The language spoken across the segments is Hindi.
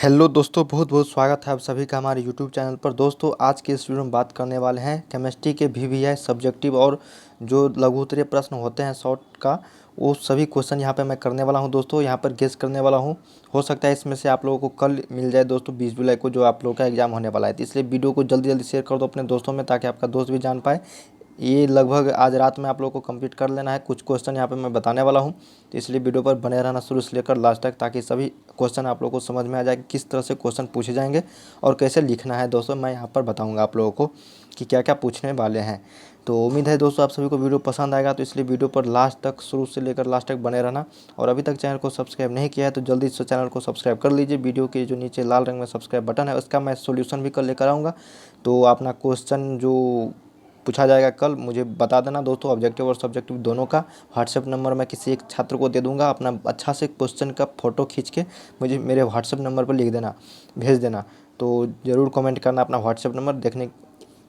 हेलो दोस्तों, बहुत बहुत स्वागत है आप सभी का हमारे यूट्यूब चैनल पर। दोस्तों, आज के इस वीडियो में बात करने वाले हैं केमिस्ट्री के वीवीआई सब्जेक्टिव और जो लघु उत्तरीय प्रश्न होते हैं शॉर्ट का, वो सभी क्वेश्चन यहाँ पे मैं करने वाला हूँ। दोस्तों, यहाँ पर गेस करने वाला हूँ। हो सकता है इसमें से आप लोगों को कल मिल जाए दोस्तों 20 जुलाई को, जो आप लोगों का एग्जाम होने वाला है। तो इसलिए वीडियो को जल्दी जल्दी शेयर कर दो अपने दोस्तों में, ताकि आपका दोस्त भी जान पाए। ये लगभग आज रात में आप लोगों को कंप्लीट कर लेना है। कुछ क्वेश्चन यहाँ पे मैं बताने वाला हूँ, तो इसलिए वीडियो पर बने रहना शुरू से लेकर लास्ट तक, ताकि सभी क्वेश्चन आप लोगों को समझ में आ जाए कि किस तरह से क्वेश्चन पूछे जाएंगे और कैसे लिखना है। दोस्तों, मैं यहाँ पर बताऊँगा आप लोगों को कि क्या क्या पूछने वाले हैं। तो उम्मीद है दोस्तों आप सभी को वीडियो पसंद आएगा, तो इसलिए वीडियो पर लास्ट तक, शुरू से लेकर लास्ट तक बने रहना। और अभी तक चैनल को सब्सक्राइब नहीं किया है तो जल्दी से चैनल को सब्सक्राइब कर लीजिए। वीडियो के जो नीचे लाल रंग में सब्सक्राइब बटन है, उसका मैं सोल्यूशन भी कल लेकर आऊँगा। तो अपना क्वेश्चन जो पूछा जाएगा कल मुझे बता देना दोस्तों। ऑब्जेक्टिव और सब्जेक्टिव दोनों का व्हाट्सएप नंबर मैं किसी एक छात्र को दे दूंगा। अपना अच्छा से क्वेश्चन का फ़ोटो खींच के मुझे मेरे व्हाट्सएप नंबर पर लिख देना, भेज देना। तो ज़रूर कमेंट करना अपना व्हाट्सएप नंबर देखने।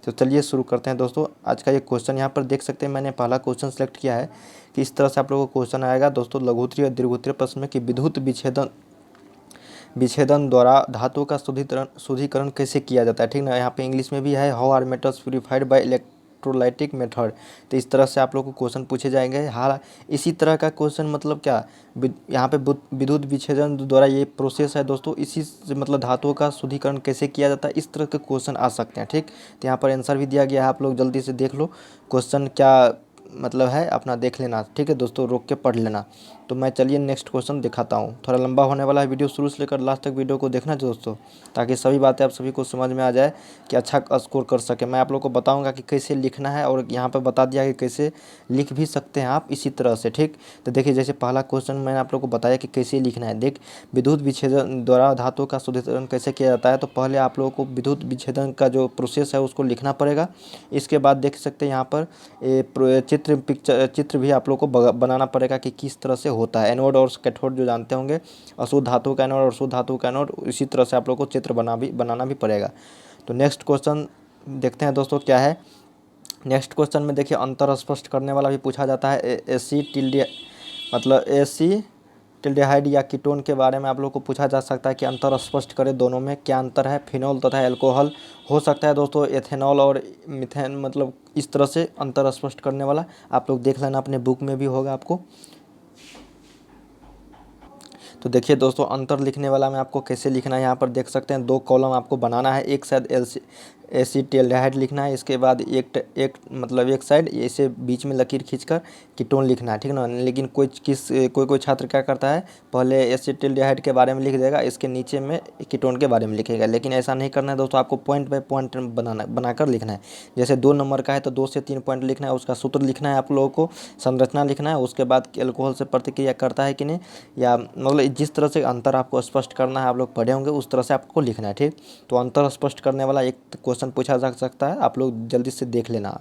तो चलिए शुरू करते हैं दोस्तों। आज का ये क्वेश्चन यहाँ पर देख सकते हैं, मैंने पहला क्वेश्चन सेलेक्ट किया है कि इस तरह से आप लोगों को क्वेश्चन आएगा दोस्तों लघु उत्तरीय और दीर्घ उत्तरीय प्रश्न में, कि विद्युत विच्छेदन द्वारा धातुओं का शुद्धिकरण कैसे किया जाता है। ठीक ना, यहाँ पे इंग्लिश में भी है, how are metals purified by electrolytic method. तो इस तरह से आप लोग को क्वेश्चन पूछे जाएंगे। हाँ, इसी तरह का क्वेश्चन मतलब क्या, यहाँ पे विद्युत विच्छेदन द्वारा ये प्रोसेस है दोस्तों, इसी से मतलब धातुओं का शुद्धिकरण कैसे किया जाता है, इस तरह के क्वेश्चन आ सकते हैं। ठीक, तो यहाँ पर आंसर भी दिया गया है, आप लोग जल्दी से देख लो क्वेश्चन क्या मतलब है, अपना देख लेना। ठीक है दोस्तों, रोक के पढ़ लेना। तो मैं चलिए नेक्स्ट क्वेश्चन दिखाता हूँ। थोड़ा लंबा होने वाला है वीडियो, शुरू से लेकर लास्ट तक वीडियो को देखना दोस्तों, ताकि सभी बातें आप सभी को समझ में आ जाए कि अच्छा स्कोर कर सके। मैं आप लोग को बताऊंगा कि कैसे लिखना है, और यहाँ पर बता दिया कि कैसे लिख भी सकते हैं आप इसी तरह से। ठीक, तो देखिए जैसे पहला क्वेश्चन मैंने आप लोग को बताया कि कैसे लिखना है। देख, विद्युत विच्छेदन द्वारा धातुओं का शुद्धिकरण कैसे किया जाता है, तो पहले आप लोगों को विद्युत विच्छेदन का जो प्रोसेस है उसको लिखना पड़ेगा। इसके बाद देख सकते हैं यहाँ पर चित्र भी आप लोग को बनाना पड़ेगा कि किस तरह से होता है। एनोड और कैथोड जो जानते होंगे, अशुद्ध धातु का एनोड और शुद्ध धातु का एनोड, इसी तरह से आप लोग को चित्र बनाना भी पड़ेगा। तो नेक्स्ट क्वेश्चन देखते हैं दोस्तों क्या है। नेक्स्ट क्वेश्चन में देखिए अंतर स्पष्ट करने वाला भी पूछा जाता है। एसी टिल्डेहाइड या कीटोन के बारे में आप लोग को पूछा जा सकता है कि अंतर स्पष्ट करें, दोनों में क्या अंतर है। फिनोल तथा एल्कोहल हो सकता है दोस्तों, एथेनॉल और मिथेन, मतलब इस तरह से अंतर स्पष्ट करने वाला आप लोग देख लेना, अपने बुक में भी होगा आपको। तो देखिए दोस्तों, अंतर लिखने वाला में आपको कैसे लिखना है, यहाँ पर देख सकते हैं दो कॉलम आपको बनाना है। एक साइड एसीटिल्डेहाइड लिखना है, इसके बाद एक साइड ऐसे बीच में लकीर खींचकर कीटोन लिखना है। ठीक ना, लेकिन कोई छात्र क्या करता है, पहले एसीटिल्डेहाइड के बारे में लिख देगा, इसके नीचे में कीटोन के बारे में लिखेगा। लेकिन ऐसा नहीं करना है दोस्तों, आपको पॉइंट बाय पॉइंट बनाकर लिखना है। जैसे 2 नंबर का है तो 2 से 3 पॉइंट लिखना है, उसका सूत्र लिखना है, आप लोगों को संरचना लिखना है। उसके बाद एल्कोहल से प्रतिक्रिया करता है कि नहीं, या मतलब जिस तरह से अंतर आपको स्पष्ट करना है, आप लोग पढ़े होंगे उस तरह से आपको लिखना है। ठीक, तो अंतर स्पष्ट करने वाला एक क्वेश्चन पूछा जा सकता है, आप लोग जल्दी से देख लेना।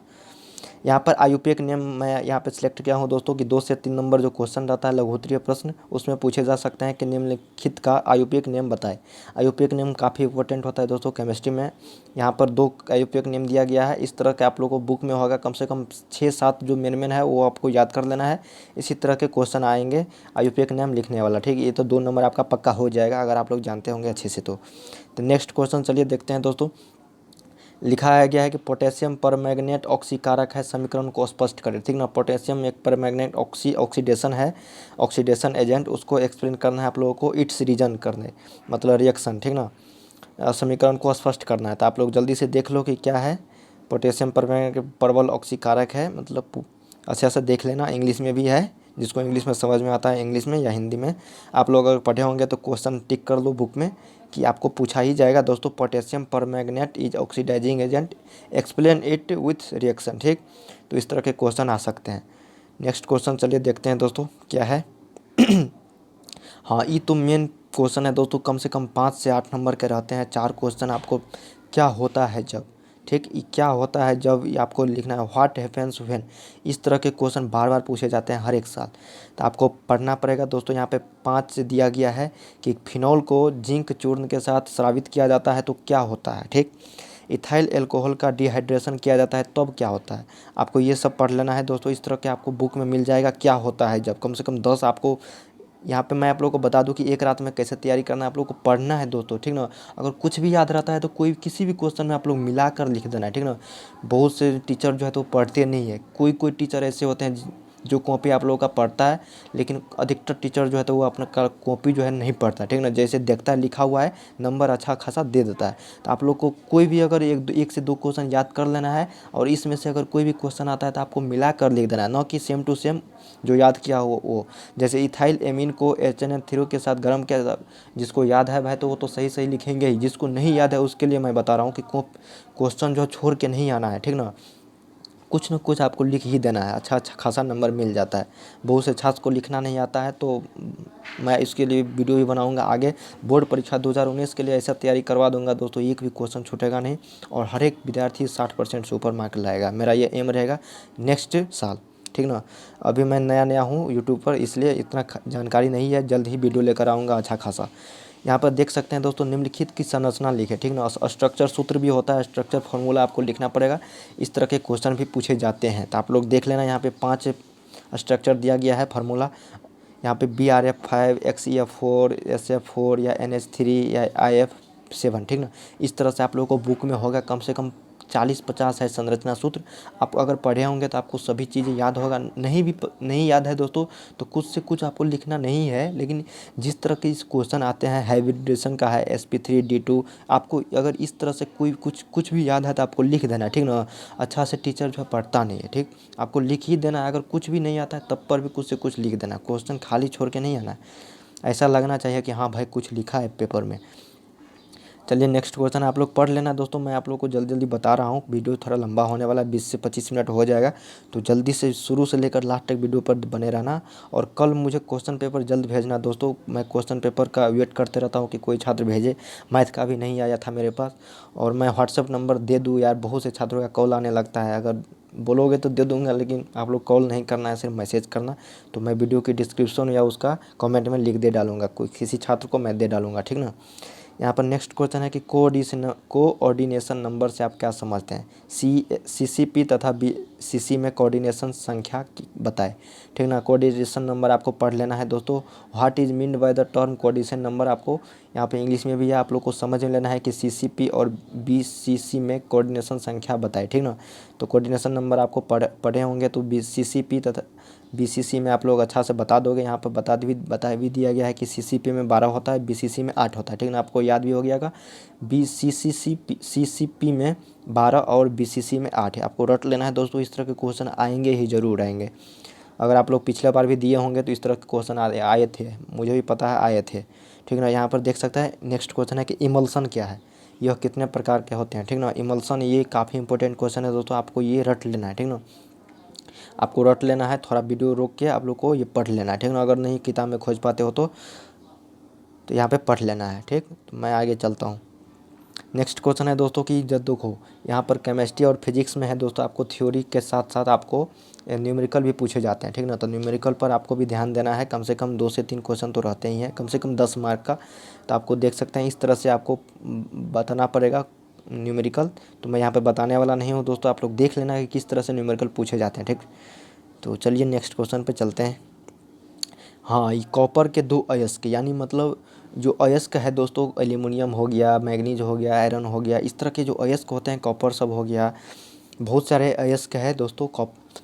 यहाँ पर आयुपेक नियम मैं यहाँ पे सिलेक्ट किया हूँ दोस्तों, कि 2 से 3 नंबर जो क्वेश्चन रहता है लघु उत्तरीय प्रश्न, उसमें पूछे जा सकते हैं कि निम्नलिखित का आयुपेक नियम बताएं। आयुपेक नियम काफ़ी इंपॉर्टेंट होता है दोस्तों केमिस्ट्री में। यहाँ पर 2 आयुपेक नियम दिया गया है। इस तरह के आप लोगों को बुक में होगा, कम से कम 6-7 जो मेन है वो आपको याद कर लेना है। इसी तरह के क्वेश्चन आएंगे आयुपेक नियम लिखने वाला। ठीक, ये तो 2 नंबर आपका पक्का हो जाएगा अगर आप लोग जानते होंगे अच्छे से। तो नेक्स्ट क्वेश्चन चलिए देखते हैं दोस्तों। लिखा गया है कि पोटेशियम परमैंगनेट ऑक्सीकारक है, समीकरण को स्पष्ट करें। ठीक ना, पोटेशियम एक परमैंगनेट ऑक्सीडेशन है, ऑक्सीडेशन एजेंट, उसको एक्सप्लेन करना है आप लोगों को, इट्स रीजन करने मतलब रिएक्शन। ठीक ना, समीकरण को स्पष्ट करना है। तो आप लोग जल्दी से देख लो कि क्या है। पोटेशियम परमैंगनेट प्रबल ऑक्सीकारक है, मतलब अच्छा से देख लेना। इंग्लिश में भी है, जिसको इंग्लिश में समझ में आता है इंग्लिश में या हिंदी में, आप लोग अगर पढ़े होंगे तो क्वेश्चन टिक कर लो बुक में, कि आपको पूछा ही जाएगा दोस्तों, potassium permanganate is oxidising agent, explain it with reaction. ठीक, तो इस तरह के क्वेश्चन आ सकते हैं। नेक्स्ट क्वेश्चन चलिए देखते हैं दोस्तों क्या है। हाँ, ये तो मेन क्वेश्चन है दोस्तों, कम से कम 5 से 8 नंबर के रहते हैं 4 क्वेश्चन आपको। क्या होता है जब, ठीक, ये क्या होता है जब, ये आपको लिखना है। व्हाट हैपेंस व्हेन, इस तरह के क्वेश्चन बार बार पूछे जाते हैं हर एक साल। तो आपको पढ़ना पड़ेगा दोस्तों। यहाँ पे 5 से दिया गया है कि फिनॉल को जिंक चूर्ण के साथ स्रावित किया जाता है तो क्या होता है। ठीक, इथाइल एल्कोहल का डिहाइड्रेशन किया जाता है तब क्या होता है। आपको ये सब पढ़ लेना है दोस्तों। इस तरह के आपको बुक में मिल जाएगा क्या होता है जब, कम से कम 10 आपको यहाँ पे मैं आप लोगों को बता दूं कि एक रात में कैसे तैयारी करना है। आप लोगों को पढ़ना है दोस्तों, ठीक ना। अगर कुछ भी याद रहता है तो कोई किसी भी क्वेश्चन में आप लोग मिला कर लिख देना है, ठीक ना। बहुत से टीचर जो है तो पढ़ते नहीं है, कोई कोई टीचर ऐसे होते हैं जो कॉपी आप लोगों का पढ़ता है, लेकिन अधिकतर टीचर जो है तो वो अपना कॉपी जो है नहीं पढ़ता, ठीक ना। जैसे देखता है लिखा हुआ है, नंबर अच्छा खासा दे देता है। तो आप लोग को कोई भी अगर एक से दो क्वेश्चन याद कर लेना है, और इसमें से अगर कोई भी क्वेश्चन आता है तो आपको मिला कर लिख देना है, ना कि सेम टू सेम जो याद किया हो वो। जैसे इथाइल एमीन को HNO3 के साथ गर्म किया, जिसको याद है भाई तो वो तो सही सही लिखेंगे ही, जिसको नहीं याद है उसके लिए मैं बता रहा हूँ कि क्वेश्चन जो छोड़ के नहीं आना है, ठीक ना। कुछ न कुछ आपको लिख ही देना है, अच्छा अच्छा खासा नंबर मिल जाता है। बहुत से छात्र को लिखना नहीं आता है, तो मैं इसके लिए वीडियो भी बनाऊंगा आगे। बोर्ड परीक्षा 2019 के लिए ऐसा तैयारी करवा दूंगा दोस्तों, एक भी क्वेश्चन छूटेगा नहीं, और हर एक विद्यार्थी 60% से ऊपर मार्क लाएगा। मेरा ये एम रहेगा नेक्स्ट साल, ठीक ना। अभी मैं नया नया हूँ यूट्यूब पर, इसलिए इतना जानकारी नहीं है, जल्द ही वीडियो लेकर आऊँगा अच्छा खासा। यहाँ पर देख सकते हैं दोस्तों, निम्नलिखित की संरचना लिखे, ठीक ना। स्ट्रक्चर सूत्र भी होता है, स्ट्रक्चर फॉर्मूला आपको लिखना पड़ेगा। इस तरह के क्वेश्चन भी पूछे जाते हैं, तो आप लोग देख लेना। यहाँ पे 5 स्ट्रक्चर दिया गया है फार्मूला। यहाँ पे BRF5, XEF4, SF4 या NH3 या IF7, ठीक ना। इस तरह से आप लोगों को बुक में होगा कम से कम 40-50 है संरचना सूत्र। आप अगर पढ़े होंगे तो आपको सभी चीज़ें याद होगा, नहीं याद है दोस्तों तो कुछ से कुछ आपको लिखना नहीं है, लेकिन जिस तरह के इस क्वेश्चन आते हैं, हाइब्रिडेशन का है sp3d2, आपको अगर इस तरह से कोई कुछ भी याद है तो आपको लिख देना है, ठीक ना। अच्छा से टीचर जो है पढ़ता नहीं है, ठीक, आपको लिख ही देना है। अगर कुछ भी नहीं आता है तब पर भी कुछ से कुछ लिख देना, क्वेश्चन खाली छोड़ के नहीं आना है। ऐसा लगना चाहिए कि हाँ भाई कुछ लिखा है पेपर में। चलिए नेक्स्ट क्वेश्चन आप लोग पढ़ लेना दोस्तों, मैं आप लोग को जल्दी जल्दी बता रहा हूँ। वीडियो थोड़ा लंबा होने वाला है, 20 से 25 मिनट हो जाएगा, तो जल्दी से शुरू से लेकर लास्ट तक वीडियो पर बने रहना। और कल मुझे क्वेश्चन पेपर जल्द भेजना दोस्तों, मैं क्वेश्चन पेपर का वेट करते रहता हूँ कि कोई छात्र भेजे। मैथ का भी नहीं आया था मेरे पास, और मैं व्हाट्सअप नंबर दे दूँ यार, बहुत से छात्रों का कॉल आने लगता है। अगर बोलोगे तो दे दूंगा, लेकिन आप लोग कॉल नहीं करना है, सिर्फ मैसेज करना। तो मैं वीडियो की डिस्क्रिप्शन या उसका कमेंट में लिख दे डालूंगा, कोई किसी छात्र को मैं दे डालूंगा, ठीक ना। यहाँ पर नेक्स्ट क्वेश्चन है कि कोऑर्डिनेशन नंबर से आप क्या समझते हैं। CCP तथा BCC में कोऑर्डिनेशन संख्या बताएं, ठीक ना। कोऑर्डिनेशन नंबर आपको पढ़ लेना है दोस्तों। What is mean by the term coordination number, आपको यहाँ पे इंग्लिश में भी है, आप लोग को समझ में लेना है कि CCP और BCC में कोऑर्डिनेशन संख्या बताएं, ठीक ना। तो कोऑर्डिनेशन नंबर आपको पढ़े होंगे, तो CCP तथा BCC में आप लोग अच्छा से बता दोगे। यहाँ पर बता भी दिया गया है कि CCP में 12 होता है, BCC में 8 होता है, ठीक ना। आपको याद भी हो गया, CCP में 12 और BCC में 8 है, आपको रट लेना है दोस्तों। इस तरह के क्वेश्चन आएंगे ही ज़रूर आएंगे। अगर आप लोग पिछले बार भी दिए होंगे तो इस तरह के क्वेश्चन आए थे, मुझे भी पता है आए थे, ठीक ना। यहाँ पर देख सकते हैं नेक्स्ट क्वेश्चन है कि इमल्सन क्या है, यह कितने प्रकार के होते हैं, ठीक ना। इमल्सन ये काफ़ी इंपॉर्टेंट क्वेश्चन है दोस्तों, आपको ये रट लेना है, ठीक ना। आपको रट लेना है, थोड़ा वीडियो रोक के आप लोग को ये पढ़ लेना है, ठीक ना। अगर नहीं किताब में खोज पाते हो तो यहाँ पे पढ़ लेना है, ठीक। तो मैं आगे चलता हूँ। नेक्स्ट क्वेश्चन है दोस्तों कि जब देखो यहाँ पर केमिस्ट्री और फिजिक्स में है दोस्तों, आपको थ्योरी के साथ साथ आपको न्यूमेरिकल भी पूछे जाते हैं, ठीक ना। तो न्यूमेरिकल पर आपको भी ध्यान देना है, कम से कम 2 से 3 क्वेश्चन तो रहते ही हैं, कम से कम 10 मार्क का। तो आपको देख सकते हैं इस तरह से आपको बताना पड़ेगा न्यूमेरिकल। तो मैं यहाँ पे बताने वाला नहीं हूँ दोस्तों, आप लोग देख लेना कि किस तरह से न्यूमेरिकल पूछे जाते हैं, ठीक। तो चलिए नेक्स्ट क्वेश्चन पे चलते हैं। हाँ, ये कॉपर के 2 अयस्क, यानी मतलब जो अयस्क है दोस्तों, एल्यूमिनियम हो गया, मैग्नीज हो गया, आयरन हो गया, इस तरह के जो अयस्क होते हैं, कॉपर सब हो गया, बहुत सारे अयस्क है दोस्तों।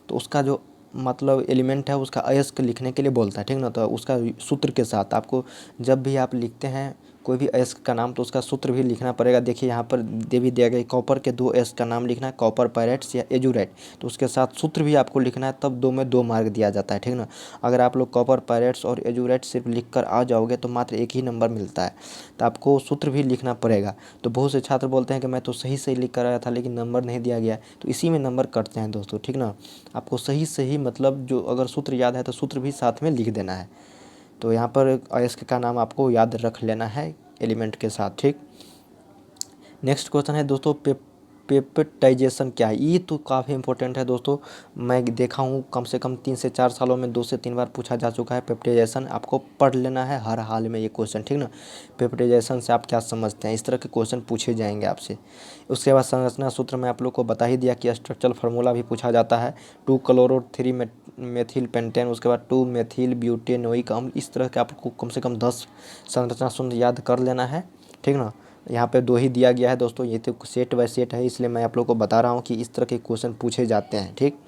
तो उसका जो मतलब एलिमेंट है उसका अयस्क लिखने के लिए बोलता है, ठीक ना। तो उसका सूत्र के साथ आपको जब भी आप लिखते हैं कोई भी अयस्क का नाम, तो उसका सूत्र भी लिखना पड़ेगा। देखिए यहाँ पर दे भी दिया गया, कॉपर के 2 अयस्क का नाम लिखना है, कॉपर पायरेट्स या एजुरेट, तो उसके साथ सूत्र भी आपको लिखना है, तब 2 में 2 मार्क दिया जाता है, ठीक ना। अगर आप लोग कॉपर पायरेट्स और एजुरेट सिर्फ लिख कर आ जाओगे तो मात्र 1 ही नंबर मिलता है, तो आपको सूत्र भी लिखना पड़ेगा। तो बहुत से छात्र बोलते हैं कि मैं तो सही सही लिख कर आया था लेकिन नंबर नहीं दिया गया, तो इसी में नंबर कटते हैं दोस्तों, ठीक ना। आपको सही सही मतलब जो अगर सूत्र याद है तो सूत्र भी साथ में लिख देना है। तो यहाँ पर अयस्क का नाम आपको याद रख लेना है एलिमेंट के साथ, ठीक। नेक्स्ट क्वेश्चन है दोस्तों पेप्टाइजेशन क्या है, ये तो काफ़ी इंपॉर्टेंट है दोस्तों। मैं देखा हूँ कम से कम 3 से 4 सालों में 2 से 3 बार पूछा जा चुका है। पेप्टाइजेशन आपको पढ़ लेना है हर हाल में ये क्वेश्चन, ठीक ना। पेप्टाइजेशन से आप क्या समझते हैं, इस तरह के क्वेश्चन पूछे जाएंगे आपसे। उसके बाद संरचना सूत्र में आप लोग को बता ही दिया कि स्ट्रक्चरल फार्मूला भी पूछा जाता है। 2 क्लोरो 3 मेथिल पेंटेन, उसके बाद 2 मेथिल ब्यूटेनोइक अम्ल। इस तरह के आपको कम से कम 10 संरचना सूत्र याद कर लेना है, ठीक ना। यहाँ पे 2 ही दिया गया है दोस्तों, ये तो सेट बाय सेट है, इसलिए मैं आप लोग को बता रहा हूँ कि इस तरह के क्वेश्चन पूछे जाते हैं, ठीक।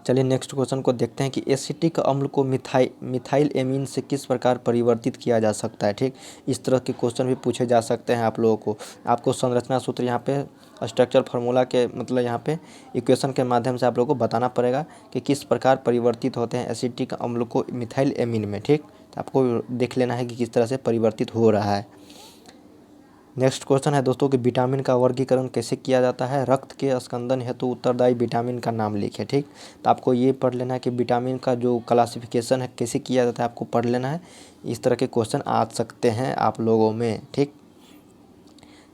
चलिए नेक्स्ट क्वेश्चन को देखते हैं कि एसिटिक अम्ल को मिथाइल एमीन से किस प्रकार परिवर्तित किया जा सकता है, ठीक। इस तरह के क्वेश्चन भी पूछे जा सकते हैं आप लोगों को। आपको संरचना सूत्र यहाँ पे स्ट्रक्चर फार्मूला के मतलब यहाँ पे इक्वेशन के माध्यम से आप लोगों को बताना पड़ेगा कि किस प्रकार परिवर्तित होते हैं एसिटिक अम्ल को मिथाइल एमीन में, ठीक। तो आपको देख लेना है कि किस तरह से परिवर्तित हो रहा है। नेक्स्ट क्वेश्चन है दोस्तों कि विटामिन का वर्गीकरण कैसे किया जाता है। रक्त के स्कंदन हेतु उत्तरदायी विटामिन का नाम लिखें, ठीक। तो आपको ये पढ़ लेना है कि विटामिन का जो क्लासिफिकेशन है कैसे किया जाता है, आपको पढ़ लेना है। इस तरह के क्वेश्चन आ सकते हैं आप लोगों में, ठीक।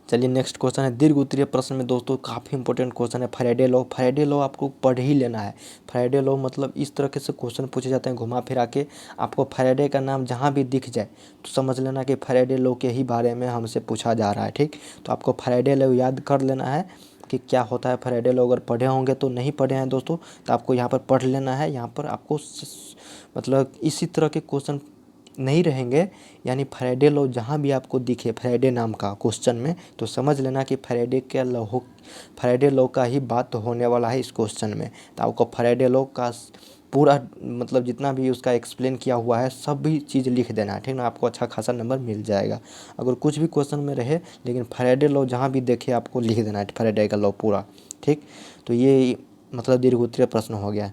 चलिए नेक्स्ट क्वेश्चन है दीर्घ उत्तरीय प्रश्न में दोस्तों काफ़ी इंपॉर्टेंट क्वेश्चन है फैराडे लॉ। फैराडे लॉ आपको पढ़ ही लेना है। फैराडे लॉ मतलब इस तरह के से क्वेश्चन पूछे जाते हैं घुमा फिरा के। आपको फैराडे का नाम जहाँ भी दिख जाए तो समझ लेना कि फैराडे लॉ के ही बारे में हमसे पूछा जा रहा है, ठीक। तो आपको फैराडे लॉ याद कर लेना है कि क्या होता है फैराडे लॉ। अगर पढ़े होंगे तो नहीं पढ़े हैं दोस्तों तो आपको यहाँ पर पढ़ लेना है। यहाँ पर आपको मतलब इसी तरह के क्वेश्चन नहीं रहेंगे, यानी फैराडे लॉ जहाँ भी आपको दिखे फैराडे नाम का क्वेश्चन में तो समझ लेना कि फैराडे लॉ का ही बात होने वाला है इस क्वेश्चन में। तो आपको फैराडे लॉ का पूरा मतलब जितना भी उसका एक्सप्लेन किया हुआ है सभी चीज़ लिख देना है, ठीक ना। आपको अच्छा खासा नंबर मिल जाएगा अगर कुछ भी क्वेश्चन में रहे, लेकिन फैराडे लॉ जहाँ भी देखे आपको लिख देना है फैराडे का लॉ पूरा, ठीक। तो ये मतलब दीर्घ उत्तरीय प्रश्न हो गया।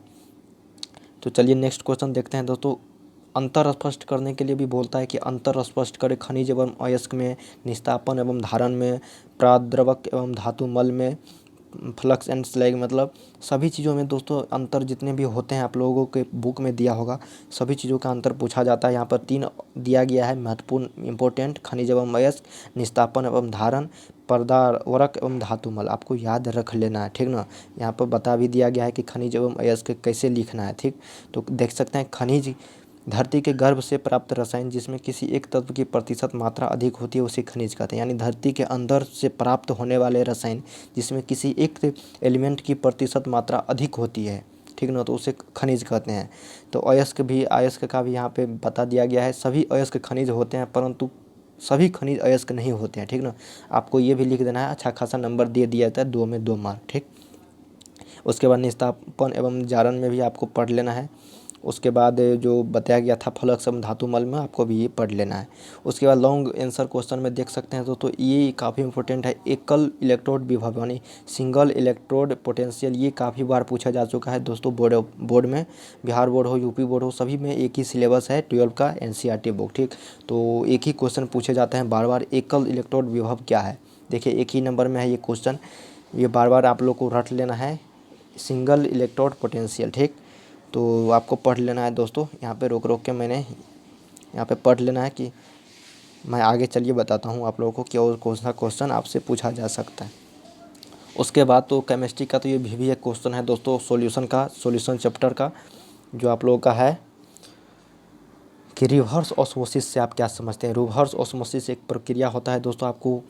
तो चलिए नेक्स्ट क्वेश्चन देखते हैं दोस्तों। अंतर स्पष्ट करने के लिए भी बोलता है कि अंतर स्पष्ट करें खनिज एवं अयस्क में, निस्तापन एवं धारण में, प्राद्रवक एवं धातु मल में, फ्लक्स एंड स्लैग मतलब सभी चीज़ों में दोस्तों अंतर जितने भी होते हैं आप लोगों के बुक में दिया होगा सभी चीज़ों का अंतर पूछा जाता है। यहाँ पर 3 दिया गया है महत्वपूर्ण इंपॉर्टेंट, खनिज एवं अयस्क, निस्तापन एवं धारण, पर्दावरक एवं धातुमल। आपको याद रख लेना है, ठीक ना। यहाँ पर बता भी दिया गया है कि खनिज एवं अयस्क कैसे लिखना है, ठीक। तो देख सकते हैं खनिज धरती के गर्भ से प्राप्त रसायन जिसमें किसी एक तत्व की प्रतिशत मात्रा अधिक होती है उसे खनिज कहते हैं। यानी धरती के अंदर से प्राप्त होने वाले रसायन जिसमें किसी एक एलिमेंट की प्रतिशत मात्रा अधिक होती है, ठीक ना, तो उसे खनिज कहते हैं। तो अयस्क का भी यहाँ पे बता दिया गया है। सभी अयस्क खनिज होते हैं परंतु सभी खनिज अयस्क नहीं होते हैं, ठीक ना। आपको ये भी लिख देना है, अच्छा खासा नंबर दे दिया जाता है 2 में 2 मार्क, ठीक। उसके बाद निस्तापन एवं जारण में भी आपको पढ़ लेना है। उसके बाद जो बताया गया था फ्लक्स एवं धातुमल में आपको भी ये पढ़ लेना है। उसके बाद लॉन्ग आंसर क्वेश्चन में देख सकते हैं तो ये काफ़ी इंपॉर्टेंट है। एकल इलेक्ट्रोड विभव यानी सिंगल इलेक्ट्रोड पोटेंशियल, ये काफ़ी बार पूछा जा चुका है दोस्तों बोर्ड में। बिहार बोर्ड हो, यूपी बोर्ड हो, सभी में एक ही सिलेबस है 12 का NCERT बुक, ठीक। तो एक ही क्वेश्चन पूछे जाते हैं बार बार, एकल इलेक्ट्रोड विभव क्या है। देखिए एक ही नंबर में है ये क्वेश्चन, ये बार बार आप लोग को रट लेना है, सिंगल इलेक्ट्रोड पोटेंशियल, ठीक। तो आपको पढ़ लेना है दोस्तों। यहाँ पे रोक रोक के मैंने यहाँ पे पढ़ लेना है कि मैं आगे चलिए बताता हूँ आप लोगों को कि और कौन सा क्वेश्चन आपसे पूछा जा सकता है। उसके बाद तो केमिस्ट्री का तो ये भी एक क्वेश्चन है दोस्तों सॉल्यूशन चैप्टर का, जो आप लोगों का है कि रिवर्स ऑस्मोसिस से आप क्या समझते हैं। रिवर्स ऑस्मोसिस एक प्रक्रिया होता है दोस्तों, आपको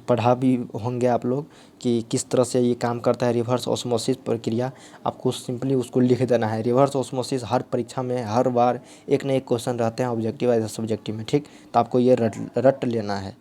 पढ़ा भी होंगे आप लोग कि किस तरह से ये काम करता है रिवर्स ऑस्मोसिस प्रक्रिया। आपको सिंपली उसको लिख देना है। रिवर्स ऑस्मोसिस हर परीक्षा में हर बार एक न एक क्वेश्चन रहते हैं ऑब्जेक्टिव या सब्जेक्टिव में, ठीक। तो आपको ये रट लेना है।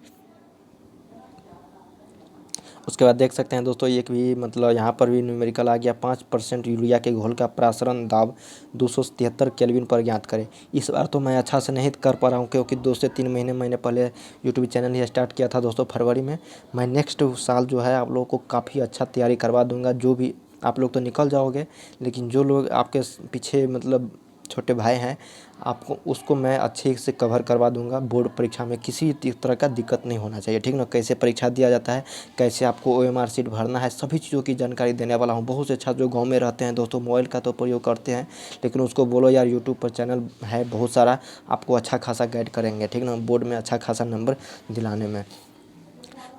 उसके बाद देख सकते हैं दोस्तों एक भी मतलब यहाँ पर भी न्यूमेरिकल आ गया। 5% यूरिया के घोल का प्रासरण दाब 273 केल्विन पर ज्ञात करें। इस बार तो मैं अच्छा से नहीं कर पा रहा हूँ क्योंकि 2 से 3 महीने मैंने पहले यूट्यूब चैनल ही स्टार्ट किया था दोस्तों फरवरी में। मैं नेक्स्ट साल जो है आप लोगों को काफ़ी अच्छा तैयारी करवा दूँगा। जो भी आप लोग तो निकल जाओगे, लेकिन जो लोग आपके पीछे मतलब छोटे भाई हैं आपको उसको मैं अच्छे से कवर करवा दूंगा। बोर्ड परीक्षा में किसी तरह का दिक्कत नहीं होना चाहिए, ठीक ना। कैसे परीक्षा दिया जाता है, कैसे आपको OMR शीट भरना है, सभी चीज़ों की जानकारी देने वाला हूँ। बहुत से अच्छा जो गांव में रहते हैं दोस्तों मोबाइल का तो प्रयोग करते हैं, लेकिन उसको बोलो यार यूट्यूब पर चैनल है बहुत सारा, आपको अच्छा खासा गाइड करेंगे, ठीक ना, बोर्ड में अच्छा खासा नंबर दिलाने में।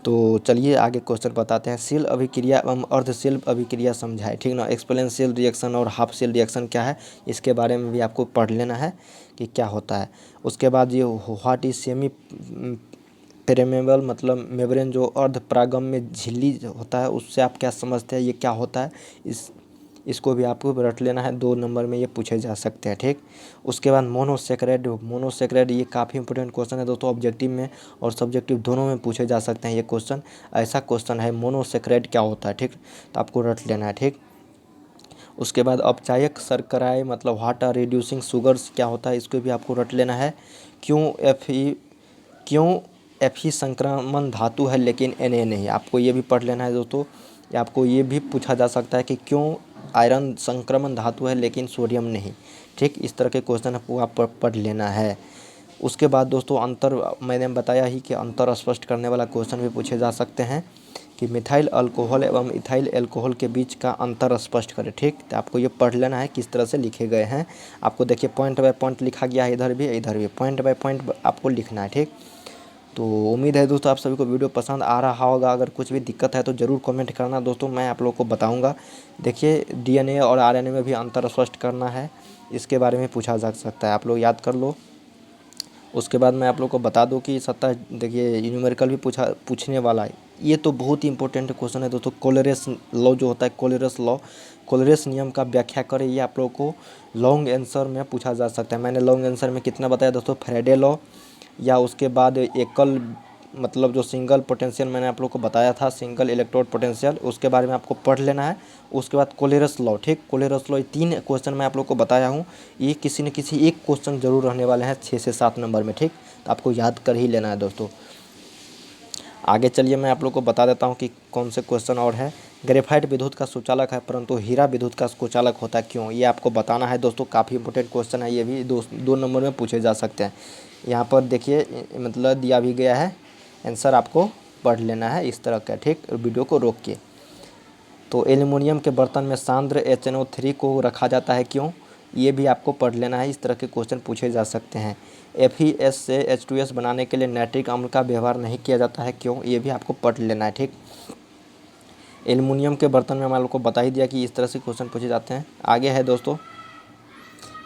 तो चलिए आगे क्वेश्चन बताते हैं। शील अभिक्रिया एवं अर्धशील अभिक्रिया समझाएं, ठीक ना। एक्सप्लेन शील रिएक्शन और हाफ शील रिएक्शन क्या है, इसके बारे में भी आपको पढ़ लेना है कि क्या होता है। उसके बाद ये व्हाट इज सेमी पेरेमेबल, मतलब मेम्ब्रेन जो अर्ध परागम्य झिल्ली होता है, उससे आप क्या समझते हैं, ये क्या होता है, इसको भी आपको रट लेना है। 2 नंबर में ये पूछे जा सकते हैं, ठीक। उसके बाद मोनोसेक्राइड ये काफ़ी इंपॉर्टेंट क्वेश्चन है दोस्तों, ऑब्जेक्टिव में और सब्जेक्टिव दोनों में पूछे जा सकते हैं ये क्वेश्चन। ऐसा क्वेश्चन है मोनोसेक्राइड क्या होता है, ठीक, तो आपको रट लेना है, ठीक। उसके बाद अपचायक शर्कराएँ मतलब व्हाट आर रिड्यूसिंग शुगर्स क्या होता है, इसको भी आपको रट लेना है। क्यों Fe संक्रमण धातु है लेकिन Na नहीं, आपको ये भी पढ़ लेना है दोस्तों। या आपको ये भी पूछा जा सकता है कि क्यों आयरन संक्रमण धातु है लेकिन सोडियम नहीं, ठीक। इस तरह के क्वेश्चन आपको आप पढ़ लेना है। उसके बाद दोस्तों अंतर, मैंने बताया ही कि अंतर स्पष्ट करने वाला क्वेश्चन भी पूछे जा सकते हैं कि मिथाइल अल्कोहल एवं इथाइल अल्कोहल के बीच का अंतर स्पष्ट करें, ठीक। तो आपको ये पढ़ लेना है किस तरह से लिखे गए हैं। आपको देखिए पॉइंट बाय पॉइंट लिखा गया है, इधर भी पॉइंट बाय पॉइंट आपको लिखना है, ठीक। तो उम्मीद है दोस्तों आप सभी को वीडियो पसंद आ रहा होगा। अगर कुछ भी दिक्कत है तो ज़रूर कमेंट करना दोस्तों, मैं आप लोगों को बताऊंगा। देखिए DNA और RNA में भी अंतर स्पष्ट करना है, इसके बारे में पूछा जा सकता है, आप लोग याद कर लो। उसके बाद मैं आप लोग को बता दूं कि देखिए न्यूमेरिकल भी पूछने वाला है। ये तो बहुत ही इंपॉर्टेंट क्वेश्चन है दोस्तों। कोलेरस लॉ जो होता है, कोलेरस नियम का व्याख्या करें, ये आप लोग को लॉन्ग आंसर में पूछा जा सकता है। मैंने लॉन्ग आंसर में कितना बताया दोस्तों, फैराडे लॉ, या उसके बाद एकल मतलब जो सिंगल पोटेंशियल मैंने आप लोग को बताया था, सिंगल इलेक्ट्रोड पोटेंशियल, उसके बारे में आपको पढ़ लेना है। उसके बाद कोलेरस लॉ, ठीक, कोलेरस लॉ, ये 3 क्वेश्चन मैं आप लोग को बताया हूँ। ये किसी न किसी एक क्वेश्चन जरूर रहने वाले हैं 6 से 7 नंबर में, ठीक। तो आपको याद कर ही लेना है दोस्तों। आगे चलिए मैं आप लोग को बता देता हूँ कि कौन से क्वेश्चन और है। ग्रेफाइट विद्युत का सुचालक है परंतु हीरा विद्युत का कुचालक होता है क्यों, ये आपको बताना है दोस्तों। काफ़ी इंपॉर्टेंट क्वेश्चन है, ये भी 2 नंबर में पूछे जा सकते हैं। यहाँ पर देखिए मतलब दिया भी गया है, आंसर आपको पढ़ लेना है इस तरह का, ठीक, वीडियो को रोक के। तो एल्युमिनियम के बर्तन में सांद्र HNO3 को रखा जाता है क्यों, ये भी आपको पढ़ लेना है। इस तरह के क्वेश्चन पूछे जा सकते हैं। FeS से H2S बनाने के लिए नाइट्रिक अम्ल का व्यवहार नहीं किया जाता है क्यों, ये भी आपको पढ़ लेना है, ठीक। एल्युमिनियम के बर्तन में मैं आपको बता ही दिया कि इस तरह से क्वेश्चन पूछे जाते हैं। आगे है दोस्तों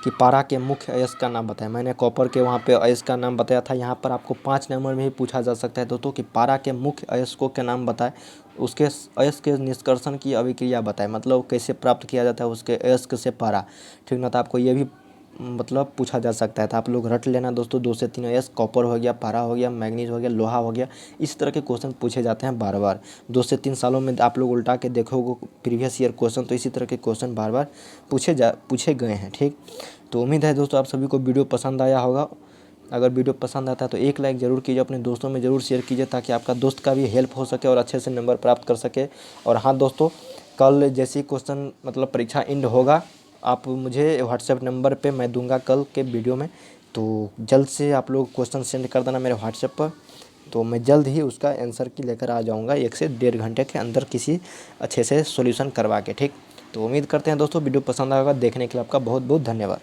कि पारा के मुख्य अयस्क का नाम बताएं। मैंने कॉपर के वहाँ पे अयस्क का नाम बताया था, यहाँ पर आपको 5 नंबर में ही पूछा जा सकता है दोस्तों कि पारा के मुख्य अयस्कों के नाम बताएं, उसके अयस्क के निष्कर्षण की अभिक्रिया बताएं, मतलब कैसे प्राप्त किया जाता है उसके अयस्क से पारा, ठीक ना। तो आपको ये भी मतलब पूछा जा सकता है, तो आप लोग रट लेना दोस्तों। 2 से 3 अयस्क, कॉपर हो गया, पारा हो गया, मैग्नीज हो गया, लोहा हो गया, इस तरह के क्वेश्चन पूछे जाते हैं बार बार। 2 से 3 सालों में आप लोग उल्टा के देखोगे प्रीवियस ईयर क्वेश्चन, तो इसी तरह के क्वेश्चन बार बार पूछे गए हैं, ठीक। तो उम्मीद है दोस्तों आप सभी को वीडियो पसंद आया होगा। अगर वीडियो पसंद आता है तो एक लाइक ज़रूर कीजिए, अपने दोस्तों में ज़रूर शेयर कीजिए ताकि आपका दोस्त का भी हेल्प हो सके और अच्छे से नंबर प्राप्त कर सके। और हाँ दोस्तों, कल जैसे ही क्वेश्चन मतलब परीक्षा एंड होगा, आप मुझे व्हाट्सएप नंबर पे मैं दूंगा कल के वीडियो में, तो जल्द से आप लोग क्वेश्चन सेंड कर देना मेरे व्हाट्सएप पर, तो मैं जल्द ही उसका आंसर की लेकर आ जाऊँगा 1 से 1.5 घंटे के अंदर किसी अच्छे से सॉल्यूशन करवा के, ठीक। तो उम्मीद करते हैं दोस्तों वीडियो पसंद आएगा। देखने के लिए आपका बहुत बहुत धन्यवाद।